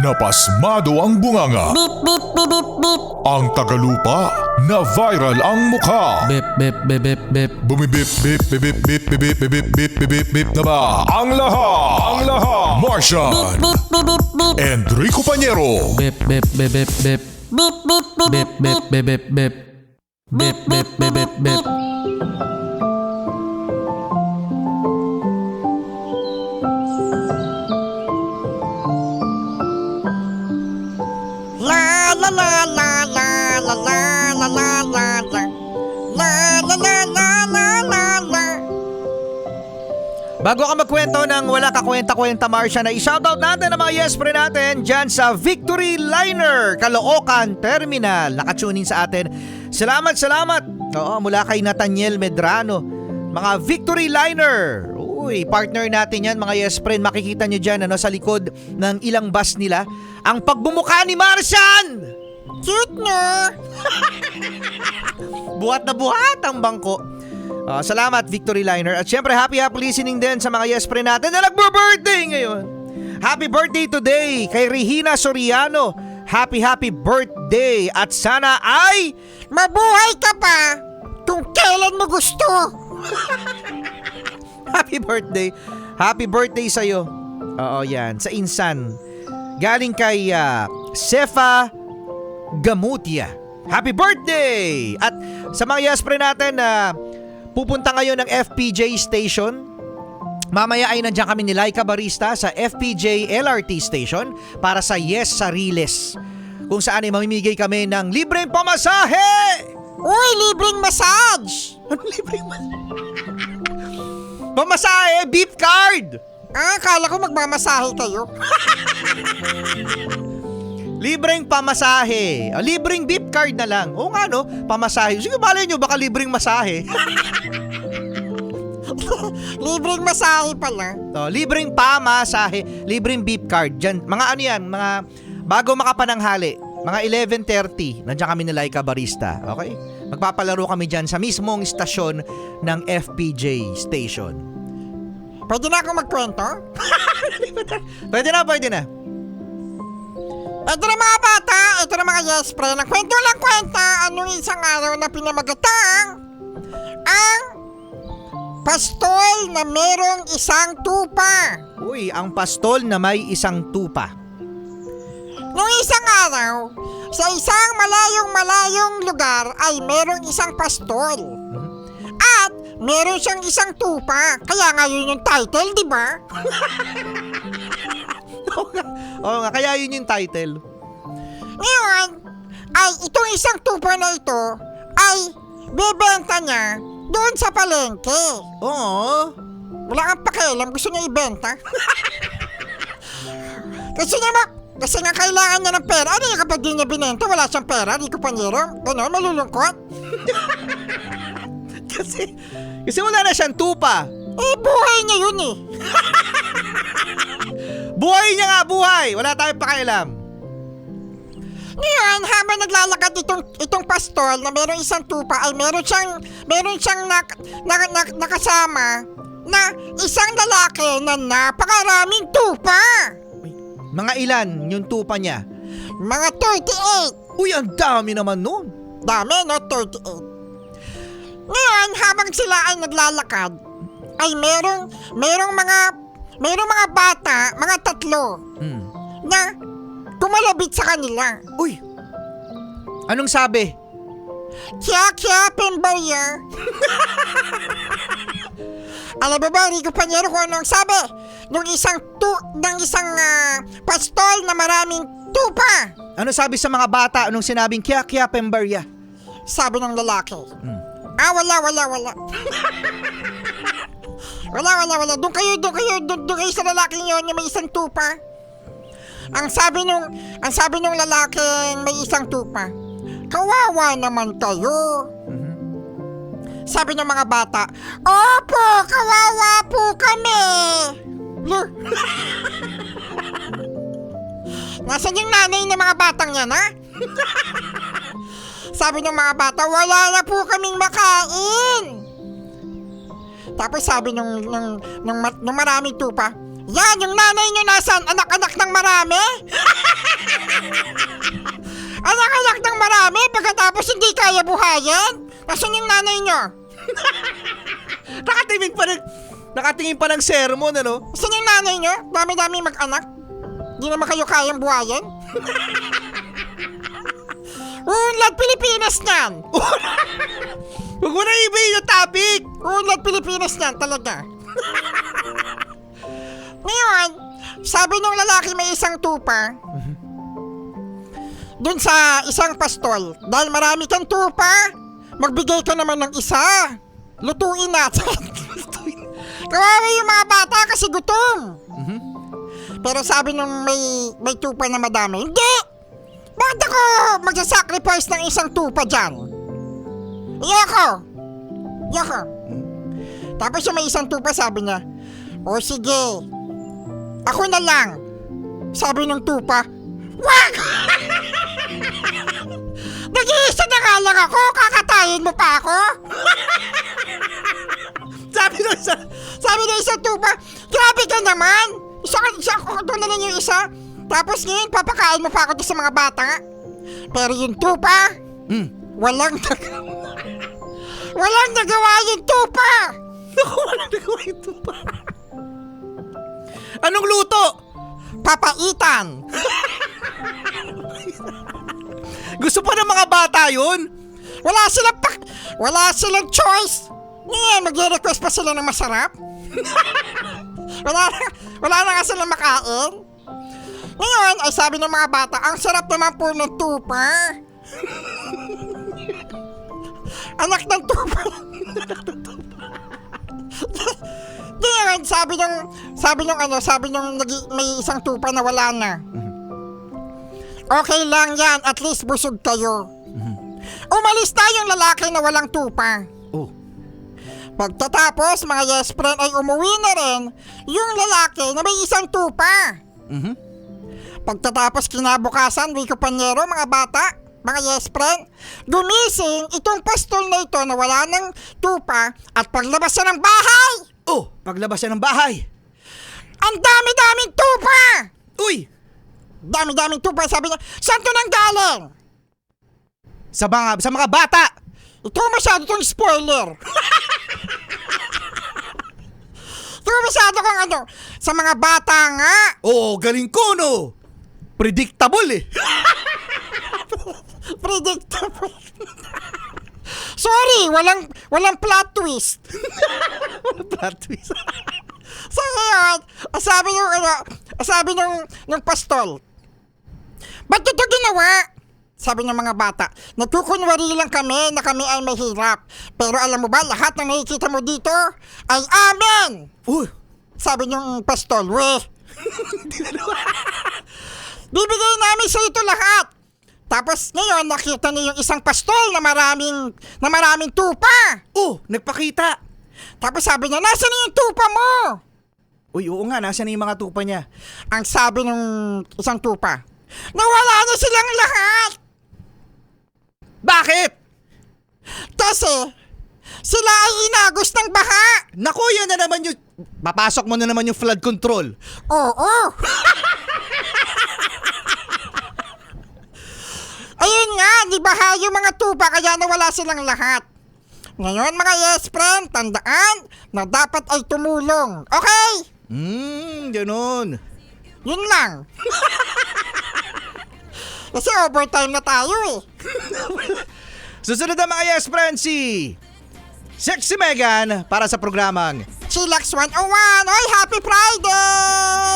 napasmado ang bunganga. Beep, beep, beep, beep, beep. Ang tagalupa, na viral ang mukha. Bip, bip, bip, bip, bip. Bumibip, bip, bip, bip, bip, bip, bip, bip, bip, bip, bip na ba? Ang lahat, Martian, Beep, beep, beep, beep. Enrico Pañero, Bip, bip, bip, bip, bip. Beep, beep, beep, Bip, bip, bip, bip, bip. Bip, bip, bip, bip, bip. La la la la la la la la la la la. La la la la la la la. Bago ka magkwento ng wala ka kwenta-kwenta, Marcia, na i-shoutout natin ang mga yes pre natin dyan sa Victory Liner, Caloocan Terminal. Nakatuning sa atin. Salamat, salamat. Oo, mula kay Nathaniel Medrano. Mga Victory Liner. Uy, partner natin yan, mga yes friend. Makikita nyo dyan sa likod ng ilang bus nila ang pagbumuka ni Marcian. Cute no? Buhat na buhat ang bangko. Salamat Victory Liner. At syempre happy listening din sa mga yes friend natin na nagbo-birthday ngayon. Happy birthday today kay Regina Soriano. Happy birthday. At sana ay Mabuhay ka pa kung kailan mo gusto. happy birthday. Happy birthday sa'yo. Oo yan, sa Insan. Galing kay Sefa Gamutia. Happy birthday! At sa mga yes friend natin na pupunta ngayon ng FPJ station, mamaya ay nandiyan kami ni Laika Barista sa FPJ LRT station para sa Yes Sariles, kung saan ay mamimigay kami ng libreng pamasahe! Uy, libreng massage. Libreng pamasahe? Beep card! Akala ko magmamasahe kayo. Libreng pamasahe. Libreng beep card na lang. Oo nga no, pamasahe. Sige, malay nyo, baka libreng masahe. Libreng masahe pala. Libreng pamasahe, libreng beep card. Diyan, mga ano yan, mga bago makapananghali, mga 11:30, nandiyan kami ni Laika Barista. Okay? Magpapalaro kami dyan sa mismong istasyon ng FPJ station. Pwede na ako magkwento? Pwede na. Ito na mga bata, ito na mga yes friend. Ang kwento lang kwenta, anong isang araw na pinamagatang ang pastol na merong isang tupa. Uy, ang pastol na may isang tupa. Noong isang araw, sa isang malayong lugar ay merong isang pastol. At meron siyang isang tupa. Kaya nga yun yung title, di ba? Oo nga, kaya yun yung title. Ngayon, ay itong isang tupa na ito ay bebenta niya doon sa palengke. Oo. Wala kang pakialam, gusto niya ibenta. Kasi nga kailangan niya ng pera. Ano yung kapag di niya binenta, wala siyang pera, Rico Pañero? Ganon, malulungkot. Kasi wala na siyang tupa. Buhay niya yun eh. Buhay niya nga, buhay. Wala tayong pakialam. Ngayon, habang naglalakad itong pastol na merong isang tupa ay meron siyang nakasama na isang lalaki na napakaraming tupa. Mga ilan yung tupa niya? Mga 38. Uy, ang dami naman nun. Dami, no? 38. Ngayon, habang sila ay naglalakad, ay merong mga bata, mga 3, na kumalabit sa kanila. Uy, anong sabi? Kya, Pemboya. Alam mo ba, Rico Pañero, kung anong sabi? Nung isang pastol na maraming tupa. Ano sabi sa mga bata nung sinabing kya pembarya? Sabi ng lalaki. Wala. Wala. Doon kayo sa lalaking yun na may isang tupa. Ang sabi nung lalaking may isang tupa, kawawa naman kayo. Sabi ng mga bata, opo, kawawa po kami. Nasaan yung nanay ng mga batang yan, ha? Sabi ng mga bata, wala na po kaming makain. Tapos sabi nung maraming tupa, yan, yung nanay nyo nasan? Anak-anak ng marami? Tapos hindi kaya buhayin? Nasaan yung nanay nyo? Nakatingin pa ng sermon, ano? Nasaan yung nanay nyo? Dami-dami mag-anak. Di naman kayo kayang buhayin? Unlad Pilipinas niyan! Huwag mo na ibahin yung topic! Unlad Pilipinas niyan talaga. Ngayon, sabi nung lalaki may isang tupa, dun sa isang pastol, dahil marami kang tupa, magbigay ka naman ng isa. Lutuin natin. Kawawa yung mga bata kasi gutom. Pero sabi nung may tupa na madami, hindi! Bakit ako magsasacrifice ng isang tupa dyan? Iyako! Tapos yung may isang tupa sabi niya, o sige, ako na lang. Sabi ng tupa, wag! Nag-iisa na nga lang ako, kakatayin mo pa ako? Sabi ng isang tupa, grabe ka naman! Isa ako doon na lang yung isa. Tapos ngayon, papakain mo pa ako sa mga bata. Pero yung tupa, walang nagawa yung tupa! Walang nagawa yung tupa. Anong luto? Papaitan! Gusto pa ng mga bata yun? Wala silang choice! Ngayon, mag-request pa sila ng masarap? wala na nga silang makain? Ngayon, ay sabi ng mga bata, ang sarap naman po ng tupa. Anak ng tupa. Ngayon, sabi nung may isang tupa na wala na. Okay lang yan, at least busog kayo. Umalis na yung lalaki na walang tupa. Oh. Pagtatapos, mga yes friend ay umuwi na rin yung lalaki na may isang tupa. Pagtatapos kinabukasan, Rico Panyero, mga bata, mga yes friend, gumising itong pastol na ito na wala ng tupa at paglabas siya ng bahay. Oh, paglabas siya ng bahay. Ang dami-daming tupa! Uy! Dami-daming tupa, sabi niya, saan to nang galing? Sa mga bata! Ito masyado tong spoiler. Ito masyado kong sa mga bata nga. Oo, galing ko, no? Predictable eh. Predictable. Sorry, walang plot twist. Plot twist. So ngayon, sabi nung pastol, ba't ito ginawa? Sabi ng mga bata, nagkukunwari lang kami na kami ay mahirap. Pero alam mo ba, lahat ng nakikita mo dito ay amin! Sabi ng pastol, bibigay namin sa ito lahat. Tapos ngayon, nakita niya yung isang pastol na maraming tupa. Oh, nagpakita. Tapos sabi niya, nasaan na yung tupa mo? Uy, oo nga, nasaan na yung mga tupa niya? Ang sabi ng isang tupa, nawala na silang lahat. Bakit? Kasi sila ay inagos ng baha. Naku, yan na naman yung... Papasok mo na naman yung flood control. Oo. Ayun nga, di baha yung mga tupa kaya nawala silang lahat. Ngayon mga yes friend, tandaan na dapat ay tumulong. Okay? Ganun. Yun lang. Kasi overtime na tayo eh. Susunod na mga yes friend, si Sexy Megan para sa programang Chillax 101. Oy, happy Friday!